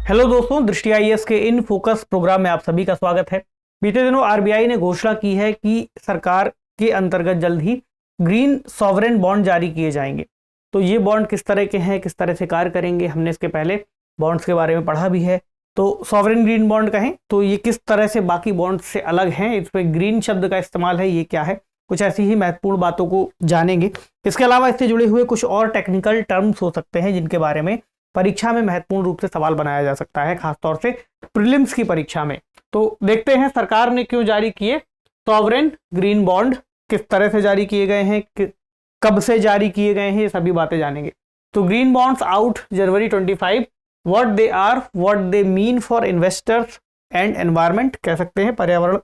Hello दोस्तों, दृष्टि IAS के इन फोकस प्रोग्राम में आप सभी का स्वागत है। बीते दिनों आरबीआई ने घोषणा की है कि सरकार के अंतर्गत जल्द ही ग्रीन सॉवरेन बॉन्ड जारी किए जाएंगे। तो ये बॉन्ड किस तरह के हैं, किस तरह से कार्य करेंगे, हमने इसके पहले बॉन्ड्स के बारे में पढ़ा भी है। तो सॉवरेन ग्रीन बॉन्ड कहें तो ये किस तरह से बाकी बॉन्ड से अलग हैं, इसमें ग्रीन शब्द का इस्तेमाल है, ये क्या है, कुछ ऐसी ही महत्वपूर्ण बातों को जानेंगे। इसके अलावा इससे जुड़े हुए कुछ और टेक्निकल टर्म्स हो सकते हैं जिनके बारे में परीक्षा में महत्वपूर्ण रूप से सवाल बनाया जा सकता है, खासतौर से प्रीलिम्स की परीक्षा में। तो देखते हैं सरकार ने क्यों जारी किए सॉवरेन ग्रीन बॉन्ड, किस तरह से जारी किए गए हैं, कब से जारी किए गए हैं, ये सभी बातें जानेंगे। तो green bonds out January 25, what they are, what they mean for investors and environment, कह सकते हैं पर्यावरण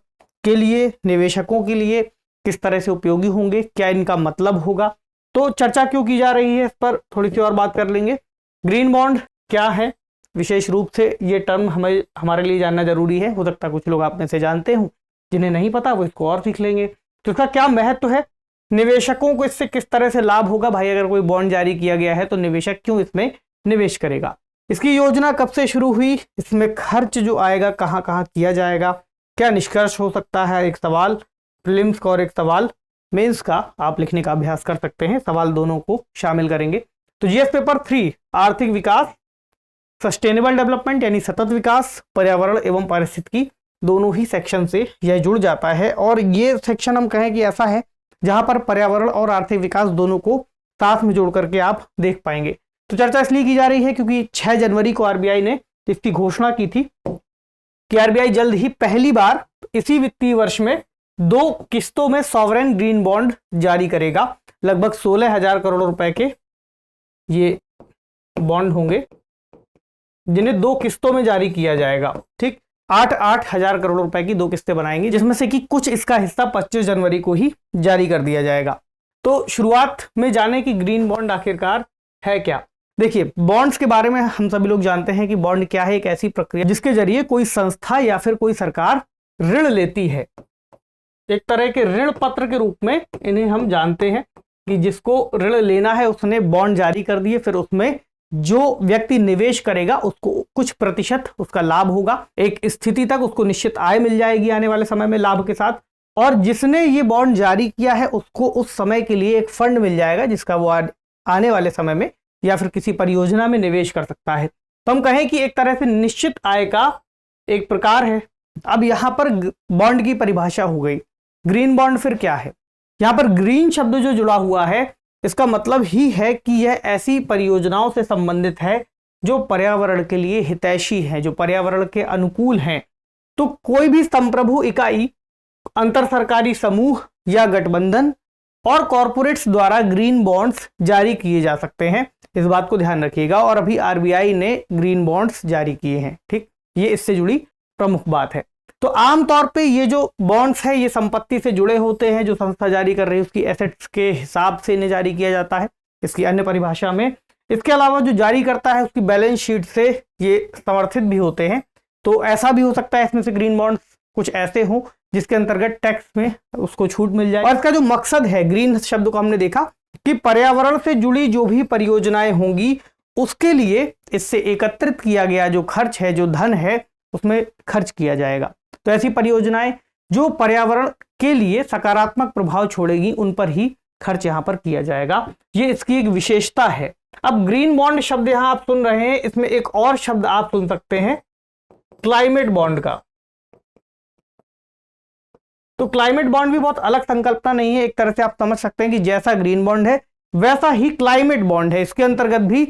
के लिए, निवेशकों के लिए किस तरह से उपयोगी होंगे, क्या इनका मतलब होगा। तो चर्चा क्यों की जा रही है इस पर थोड़ी सी और बात कर लेंगे। ग्रीन बॉन्ड क्या है, विशेष रूप से ये टर्म हमारे लिए जानना जरूरी है। हो सकता है कुछ लोग आप में से जानते हो, जिन्हें नहीं पता वो इसको और सीख लेंगे। तो इसका क्या महत्व है, निवेशकों को इससे किस तरह से लाभ होगा। भाई अगर कोई बॉन्ड जारी किया गया है तो निवेशक क्यों इसमें निवेश करेगा, इसकी योजना कब से शुरू हुई, इसमें खर्च जो आएगा कहाँ कहाँ किया जाएगा, क्या निष्कर्ष हो सकता है। एक सवाल प्रीलिम्स का और एक सवाल मेंस का आप लिखने का अभ्यास कर सकते हैं, सवाल दोनों को शामिल करेंगे। तो जीएस पेपर 3 आर्थिक विकास, सस्टेनेबल डेवलपमेंट यानी सतत विकास, पर्यावरण एवं पारिस्थितिकी, दोनों ही सेक्शन से यह जुड़ जाता है। और ये सेक्शन हम कहें कि ऐसा है जहां पर पर्यावरण और आर्थिक विकास दोनों को साथ में जोड़ करके आप देख पाएंगे। तो चर्चा इसलिए की जा रही है क्योंकि 6 जनवरी को आरबीआई ने इसकी घोषणा की थी कि आरबीआई जल्द ही पहली बार इसी वित्तीय वर्ष में 2 किस्तों में सॉवरेन ग्रीन बॉन्ड जारी करेगा। लगभग 16,000 करोड़ रुपए के ये बॉन्ड होंगे जिन्हें 2 किस्तों में जारी किया जाएगा। ठीक, 8-8 हजार करोड़ रुपए की 2 किस्तें बनाएंगी, जिसमें से कि कुछ इसका हिस्सा 25 जनवरी को ही जारी कर दिया जाएगा। तो शुरुआत में जाने की ग्रीन बॉन्ड आखिरकार है क्या। देखिए, बॉन्ड्स के बारे में हम सभी लोग जानते हैं कि बॉन्ड क्या है। एक ऐसी प्रक्रिया जिसके जरिए कोई संस्था या फिर कोई सरकार ऋण लेती है, एक तरह के ऋण पत्र के रूप में इन्हें हम जानते हैं कि जिसको ऋण लेना है उसने बॉन्ड जारी कर दिए, फिर उसमें जो व्यक्ति निवेश करेगा उसको कुछ प्रतिशत उसका लाभ होगा, एक स्थिति तक उसको निश्चित आय मिल जाएगी आने वाले समय में लाभ के साथ। और जिसने ये बॉन्ड जारी किया है उसको उस समय के लिए एक फंड मिल जाएगा जिसका वो आने वाले समय में या फिर किसी परियोजना में निवेश कर सकता है। तो हम कहें कि एक तरह से निश्चित आय का एक प्रकार है। अब यहां पर बॉन्ड की परिभाषा हो गई। ग्रीन बॉन्ड फिर क्या है। यहां पर ग्रीन शब्द जो जुड़ा हुआ है इसका मतलब ही है कि यह ऐसी परियोजनाओं से संबंधित है जो पर्यावरण के लिए हितैषी हैं, जो पर्यावरण के अनुकूल हैं। तो कोई भी संप्रभु इकाई, अंतर सरकारी समूह या गठबंधन और कॉरपोरेट्स द्वारा ग्रीन बॉन्ड्स जारी किए जा सकते हैं, इस बात को ध्यान रखिएगा। और अभी आरबीआई ने ग्रीन बॉन्ड्स जारी किए हैं। ठीक, ये इससे जुड़ी प्रमुख बात है। तो आमतौर पे ये जो बॉन्ड्स है ये संपत्ति से जुड़े होते हैं, जो संस्था जारी कर रही है उसकी एसेट्स के हिसाब से इन्हें जारी किया जाता है इसकी अन्य परिभाषा में। इसके अलावा जो जारी करता है उसकी बैलेंस शीट से ये समर्थित भी होते हैं। तो ऐसा भी हो सकता है इसमें से ग्रीन बॉन्ड्स कुछ ऐसे हों जिसके अंतर्गत टैक्स में उसको छूट मिल जाए। और इसका जो मकसद है, ग्रीन शब्द को हमने देखा कि पर्यावरण से जुड़ी जो भी परियोजनाएं होंगी उसके लिए इससे एकत्रित किया गया जो खर्च है, जो धन है, उसमें खर्च किया जाएगा। तो ऐसी परियोजनाएं जो पर्यावरण के लिए सकारात्मक प्रभाव छोड़ेगी उन पर ही खर्च यहां पर किया जाएगा। ये इसकी एक विशेषता है। अब ग्रीन बॉन्ड शब्द यहां आप सुन रहे हैं, इसमें एक और शब्द आप सुन सकते हैं क्लाइमेट बॉन्ड का। तो क्लाइमेट बॉन्ड भी बहुत अलग संकल्पना नहीं है। एक तरह से आप समझ सकते हैं कि जैसा ग्रीन बॉन्ड है वैसा ही क्लाइमेट बॉन्ड है। इसके अंतर्गत भी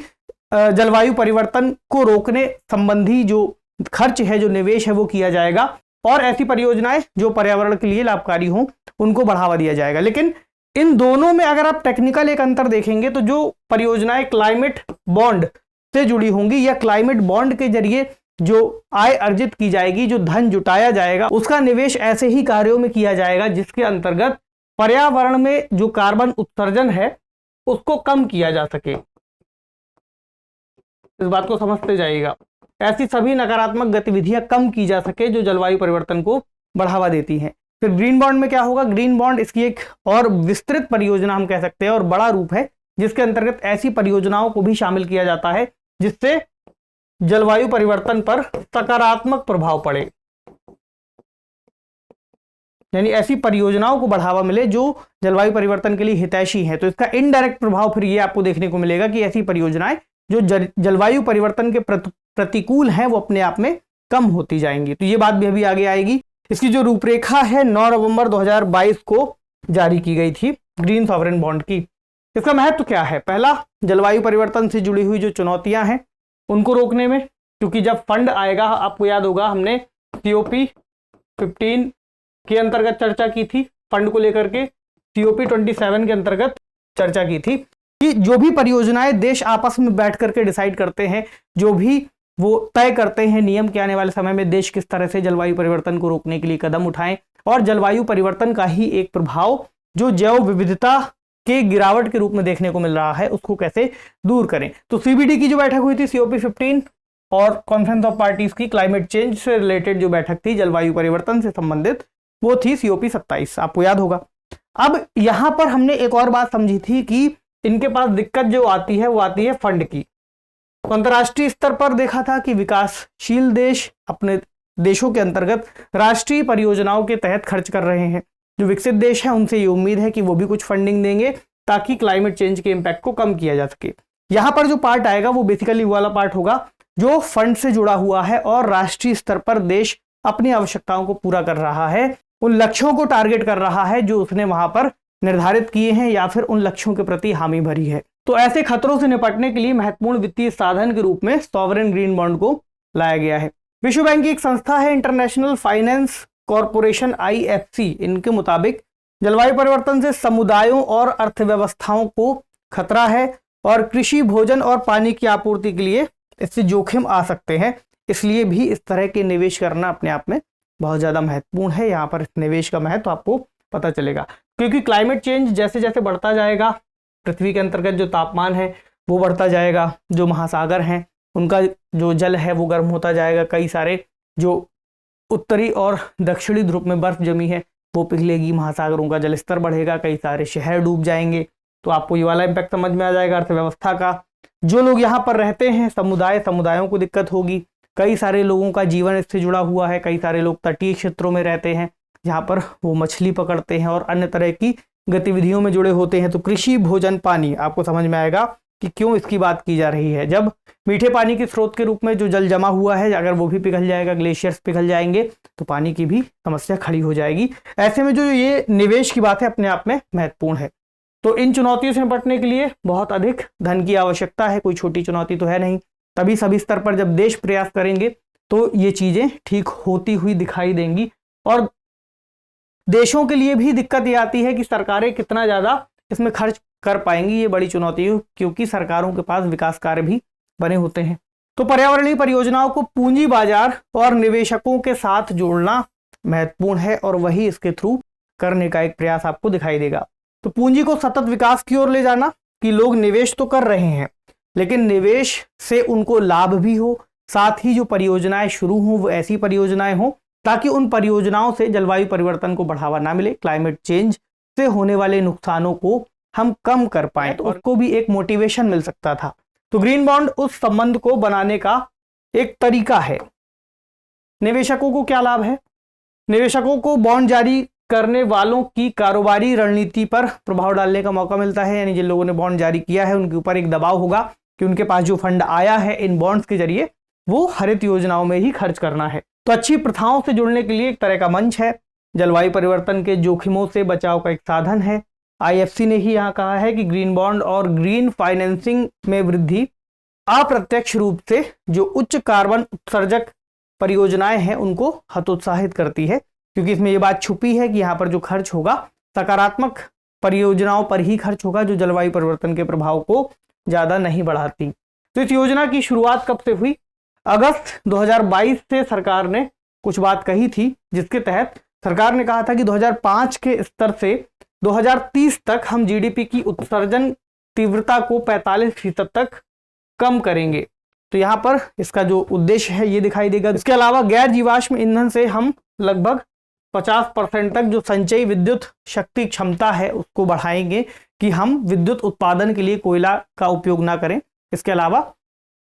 जलवायु परिवर्तन को रोकने संबंधी जो खर्च है, जो निवेश है, वो किया जाएगा और ऐसी परियोजनाएं जो पर्यावरण के लिए लाभकारी हों उनको बढ़ावा दिया जाएगा। लेकिन इन दोनों में अगर आप टेक्निकल एक अंतर देखेंगे तो जो परियोजनाएं क्लाइमेट बॉन्ड से जुड़ी होंगी या क्लाइमेट बॉन्ड के जरिए जो आय अर्जित की जाएगी, जो धन जुटाया जाएगा, उसका निवेश ऐसे ही कार्यों में किया जाएगा जिसके अंतर्गत पर्यावरण में जो कार्बन उत्सर्जन है उसको कम किया जा सके। इस बात को समझते जाइएगा। ऐसी सभी नकारात्मक गतिविधियां कम की जा सके जो जलवायु परिवर्तन को बढ़ावा देती हैं। फिर ग्रीन बॉन्ड में क्या होगा, ग्रीन बॉन्ड इसकी एक और विस्तृत परियोजना हम कह सकते हैं और बड़ा रूप है जिसके अंतर्गत ऐसी परियोजनाओं को भी शामिल किया जाता है जिससे जलवायु परिवर्तन पर सकारात्मक प्रभाव पड़े, यानी ऐसी परियोजनाओं को बढ़ावा मिले जो जलवायु परिवर्तन के लिए हितैषी हैं। तो इसका इनडायरेक्ट प्रभाव फिर ये आपको देखने को मिलेगा कि ऐसी परियोजनाएं जो जलवायु परिवर्तन के प्रतिकूल हैं वो अपने आप में कम होती जाएंगी। तो ये बात भी अभी आगे आएगी। इसकी जो रूपरेखा है 9 नवंबर 2022 को जारी की गई थी ग्रीन सॉवरेन बॉन्ड की। इसका महत्व क्या है? पहला, जलवायु परिवर्तन से जुड़ी हुई जो चुनौतियां हैं उनको रोकने में, क्योंकि जब फंड आएगा, आपको याद होगा हमने COP 15 के अंतर्गत चर्चा की थी, फंड को लेकर के COP 27 के अंतर्गत चर्चा की थी कि जो भी परियोजनाएं देश आपस में बैठ करके डिसाइड करते हैं, जो भी वो तय करते हैं नियम कि आने वाले समय में देश किस तरह से जलवायु परिवर्तन को रोकने के लिए कदम उठाएं, और जलवायु परिवर्तन का ही एक प्रभाव जो जैव विविधता के गिरावट के रूप में देखने को मिल रहा है उसको कैसे दूर करें। तो CBD की जो बैठक हुई थी COP 15 और कॉन्फ्रेंस ऑफ पार्टीज की क्लाइमेट चेंज से रिलेटेड जो बैठक थी जलवायु परिवर्तन से संबंधित, वो थी COP 27, आपको याद होगा। अब यहां पर हमने एक और बात समझी थी कि इनके पास दिक्कत जो आती है वो आती है फंड की। तो अंतर्राष्ट्रीय स्तर पर देखा था कि विकासशील देश अपने देशों के अंतर्गत राष्ट्रीय परियोजनाओं के तहत खर्च कर रहे हैं। जो विकसित देश हैं उनसे ये उम्मीद है कि वो भी कुछ फंडिंग देंगे ताकि क्लाइमेट चेंज के इम्पैक्ट को कम किया जा सके। यहां पर जो पार्ट आएगा वो बेसिकली वाला पार्ट होगा जो फंड से जुड़ा हुआ है और राष्ट्रीय स्तर पर देश अपनी आवश्यकताओं को पूरा कर रहा है, उन लक्ष्यों को टारगेट कर रहा है जो उसने वहां पर निर्धारित किए हैं या फिर उन लक्ष्यों के प्रति हामी भरी है। तो ऐसे खतरों से निपटने के लिए महत्वपूर्ण वित्तीय साधन के रूप में सॉवरेन ग्रीन बॉन्ड को लाया गया है। विश्व बैंक की एक संस्था है इंटरनेशनल फाइनेंस कॉरपोरेशन IFC, इनके मुताबिक जलवायु परिवर्तन से समुदायों और अर्थव्यवस्थाओं को खतरा है और कृषि, भोजन और पानी की आपूर्ति के लिए इससे जोखिम आ सकते हैं। इसलिए भी इस तरह के निवेश करना अपने आप में बहुत ज़्यादा महत्वपूर्ण है। यहाँ पर इस निवेश का महत्व आपको पता चलेगा, क्योंकि क्लाइमेट चेंज जैसे जैसे बढ़ता जाएगा, पृथ्वी के अंतर्गत जो तापमान है वो बढ़ता जाएगा, जो महासागर हैं उनका जो जल है वो गर्म होता जाएगा, कई सारे जो उत्तरी और दक्षिणी ध्रुव में बर्फ जमी है वो पिघलेगी, महासागरों का जल स्तर बढ़ेगा, कई सारे शहर डूब जाएंगे। तो आपको ये वाला इम्पैक्ट समझ में आ जाएगा अर्थव्यवस्था का। जो लोग यहाँ पर रहते हैं समुदायों को दिक्कत होगी, कई सारे लोगों का जीवन इससे जुड़ा हुआ है। कई सारे लोग तटीय क्षेत्रों में रहते हैं जहाँ पर वो मछली पकड़ते हैं और अन्य तरह की गतिविधियों में जुड़े होते हैं। तो कृषि, भोजन, पानी, आपको समझ में आएगा कि क्यों इसकी बात की जा रही है। जब मीठे पानी के स्रोत के रूप में जो जल जमा हुआ है अगर वो भी पिघल जाएगा, ग्लेशियर्स पिघल जाएंगे, तो पानी की भी समस्या खड़ी हो जाएगी। ऐसे में जो ये निवेश की बात है अपने आप में महत्वपूर्ण है। तो इन चुनौतियों से निपटने के लिए बहुत अधिक धन की आवश्यकता है, कोई छोटी चुनौती तो है नहीं। तभी सभी स्तर पर जब देश प्रयास करेंगे तो ये चीजें ठीक होती हुई दिखाई देंगी। और देशों के लिए भी दिक्कत ये आती है कि सरकारें कितना ज्यादा इसमें खर्च कर पाएंगी, ये बड़ी चुनौती है, क्योंकि सरकारों के पास विकास कार्य भी बने होते हैं। तो पर्यावरणीय परियोजनाओं को पूंजी बाजार और निवेशकों के साथ जोड़ना महत्वपूर्ण है और वही इसके थ्रू करने का एक प्रयास आपको दिखाई देगा। तो पूंजी को सतत विकास की ओर ले जाना, कि लोग निवेश तो कर रहे हैं लेकिन निवेश से उनको लाभ भी हो, साथ ही जो परियोजनाएं शुरू हों वो ऐसी परियोजनाएं हों ताकि उन परियोजनाओं से जलवायु परिवर्तन को बढ़ावा ना मिले, क्लाइमेट चेंज से होने वाले नुकसानों को हम कम कर पाए, तो उसको भी एक मोटिवेशन मिल सकता था। तो ग्रीन बॉन्ड उस संबंध को बनाने का एक तरीका है। निवेशकों को क्या लाभ है? निवेशकों को बॉन्ड जारी करने वालों की कारोबारी रणनीति पर प्रभाव डालने का मौका मिलता है, यानी जिन लोगों ने बॉन्ड जारी किया है उनके ऊपर एक दबाव होगा कि उनके पास जो फंड आया है इन बॉन्ड्स के जरिए वो हरित योजनाओं में ही खर्च करना है। तो अच्छी प्रथाओं से जुड़ने के लिए एक तरह का मंच है, जलवायु परिवर्तन के जोखिमों से बचाव का एक साधन है। IFC ने ही यहाँ कहा है कि ग्रीन बॉन्ड और ग्रीन फाइनेंसिंग में वृद्धि अप्रत्यक्ष रूप से जो उच्च कार्बन उत्सर्जक परियोजनाएं हैं उनको हतोत्साहित करती है, क्योंकि इसमें ये बात छुपी है कि यहाँ पर जो खर्च होगा सकारात्मक परियोजनाओं पर ही खर्च होगा जो जलवायु परिवर्तन के प्रभाव को ज्यादा नहीं बढ़ाती। तो इस योजना की शुरुआत कब से हुई? अगस्त 2022 से सरकार ने कुछ बात कही थी, जिसके तहत सरकार ने कहा था कि 2005 के स्तर से 2030 तक हम GDP की उत्सर्जन तीव्रता को 45% तक कम करेंगे। तो यहाँ पर इसका जो उद्देश्य है ये दिखाई देगा। इसके अलावा गैर जीवाश्म ईंधन से हम लगभग 50% तक जो संचयी विद्युत शक्ति क्षमता है उसको बढ़ाएंगे कि हम विद्युत उत्पादन के लिए कोयला का उपयोग ना करें। इसके अलावा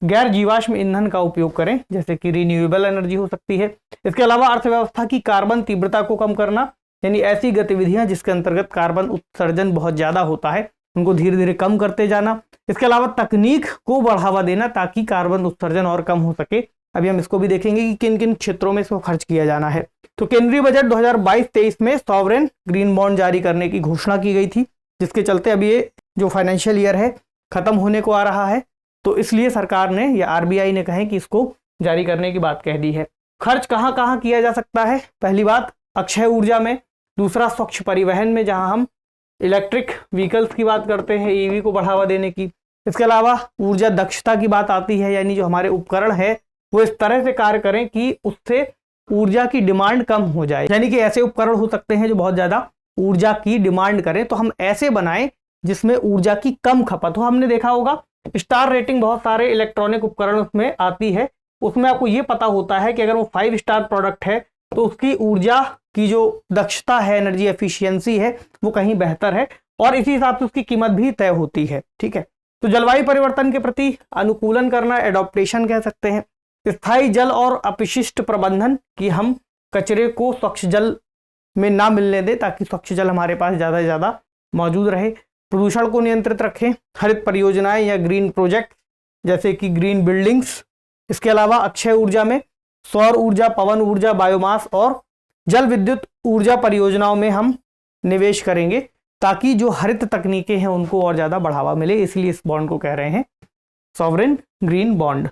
गैर जीवाश्म ईंधन का उपयोग करें, जैसे कि रिन्यूएबल एनर्जी हो सकती है। इसके अलावा अर्थव्यवस्था की कार्बन तीव्रता को कम करना, यानी ऐसी गतिविधियां जिसके अंतर्गत कार्बन उत्सर्जन बहुत ज्यादा होता है उनको धीरे धीरे कम करते जाना। इसके अलावा तकनीक को बढ़ावा देना ताकि कार्बन उत्सर्जन और कम हो सके। अभी हम इसको भी देखेंगे कि किन किन क्षेत्रों में इसको खर्च किया जाना है। तो केंद्रीय बजट 2022-23 में सॉवरेन ग्रीन बॉन्ड जारी करने की घोषणा की गई थी, जिसके चलते अभी ये जो फाइनेंशियल ईयर है खत्म होने को आ रहा है, तो इसलिए सरकार ने या आरबीआई ने कहे कि इसको जारी करने की बात कह दी है। खर्च कहाँ कहाँ किया जा सकता है? पहली बात अक्षय ऊर्जा में, दूसरा स्वच्छ परिवहन में जहां हम इलेक्ट्रिक व्हीकल्स की बात करते हैं, ईवी को बढ़ावा देने की। इसके अलावा ऊर्जा दक्षता की बात आती है, यानी जो हमारे उपकरण है वो इस तरह से कार्य करें कि उससे ऊर्जा की डिमांड कम हो जाए, यानी कि ऐसे उपकरण हो सकते हैं जो बहुत ज्यादा ऊर्जा की डिमांड करें, तो हम ऐसे बनाएं जिसमें ऊर्जा की कम खपत हो। हमने देखा होगा स्टार रेटिंग बहुत सारे इलेक्ट्रॉनिक उपकरण उसमें आती है, उसमें आपको ये पता होता है कि अगर वो 5 स्टार प्रोडक्ट है तो उसकी ऊर्जा की जो दक्षता है, एनर्जी एफिशिएंसी है, वो कहीं बेहतर है और इसी हिसाब से उसकी कीमत भी तय होती है। ठीक है, तो जलवायु परिवर्तन के प्रति अनुकूलन करना एडॉप्टेशन कह सकते हैं। स्थायी जल और अपशिष्ट प्रबंधन, कि हम कचरे को स्वच्छ जल में ना मिलने दें ताकि स्वच्छ जल हमारे पास ज़्यादा से ज़्यादा मौजूद रहे। प्रदूषण को नियंत्रित रखें, हरित परियोजनाएं या ग्रीन प्रोजेक्ट जैसे कि ग्रीन बिल्डिंग्स। इसके अलावा अक्षय ऊर्जा में सौर ऊर्जा, पवन ऊर्जा, बायोमास और जल विद्युत ऊर्जा परियोजनाओं में हम निवेश करेंगे ताकि जो हरित तकनीकें हैं उनको और ज़्यादा बढ़ावा मिले, इसलिए इस बॉन्ड को कह रहे हैं सॉवरेन ग्रीन बॉन्ड।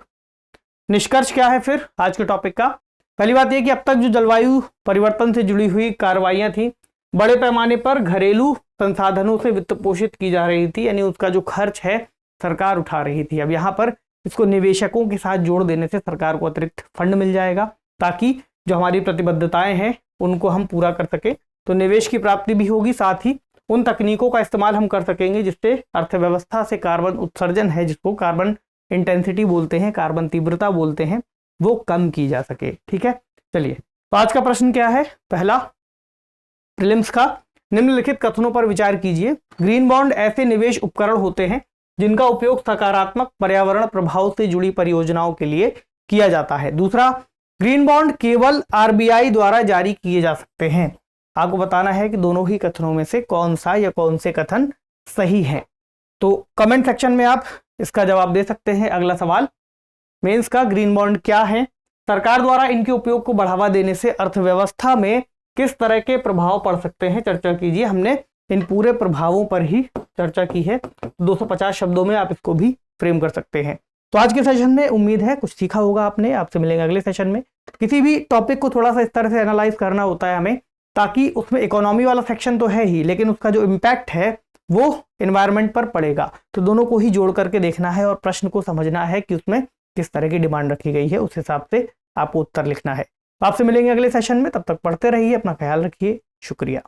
निष्कर्ष क्या है फिर आज के टॉपिक का? पहली बात यह कि अब तक जो जलवायु परिवर्तन से जुड़ी हुई कार्रवाइयां थी बड़े पैमाने पर घरेलू संसाधनों से वित्त पोषित की जा रही थी, यानी उसका जो खर्च है सरकार उठा रही थी। अब यहाँ पर इसको निवेशकों के साथ जोड़ देने से सरकार को अतिरिक्त फंड मिल जाएगा ताकि जो हमारी प्रतिबद्धताएं हैं उनको हम पूरा कर सके। तो निवेश की प्राप्ति भी होगी, साथ ही उन तकनीकों का इस्तेमाल हम कर सकेंगे जिससे अर्थव्यवस्था से कार्बन उत्सर्जन है, जिसको कार्बन इंटेंसिटी बोलते हैं, कार्बन तीव्रता बोलते हैं, वो कम की जा सके। ठीक है, चलिए तो आज का प्रश्न क्या है? पहला प्रीलिम्स का, निम्नलिखित कथनों पर विचार कीजिए। ग्रीन बॉन्ड ऐसे निवेश उपकरण होते हैं जिनका उपयोग सकारात्मक पर्यावरण प्रभाव से जुड़ी परियोजनाओं के लिए किया जाता है। दूसरा, ग्रीन बॉन्ड केवल आरबीआई द्वारा जारी किए जा सकते हैं। आपको बताना है कि दोनों ही कथनों में से कौन सा या कौन से कथन सही है। तो कमेंट सेक्शन में आप इसका जवाब दे सकते हैं। अगला सवाल मेंस का, ग्रीन बॉन्ड क्या है? सरकार द्वारा इनके उपयोग को बढ़ावा देने से अर्थव्यवस्था में किस तरह के प्रभाव पड़ सकते हैं, चर्चा कीजिए। हमने इन पूरे प्रभावों पर ही चर्चा की है, 250 शब्दों में आप इसको भी फ्रेम कर सकते हैं। तो आज के सेशन में उम्मीद है कुछ सीखा होगा आपने। आपसे मिलेंगे अगले सेशन में। किसी भी टॉपिक को थोड़ा सा इस तरह से एनालाइज करना होता है हमें, ताकि उसमें इकोनॉमी वाला सेक्शन तो है ही, लेकिन उसका जो इम्पैक्ट है वो एनवायरनमेंट पर पड़ेगा। तो दोनों को ही जोड़ करके देखना है और प्रश्न को समझना है कि उसमें किस तरह की डिमांड रखी गई है, उस हिसाब से आपको उत्तर लिखना है। आपसे मिलेंगे अगले सेशन में, तब तक पढ़ते रहिए, अपना ख्याल रखिए, शुक्रिया।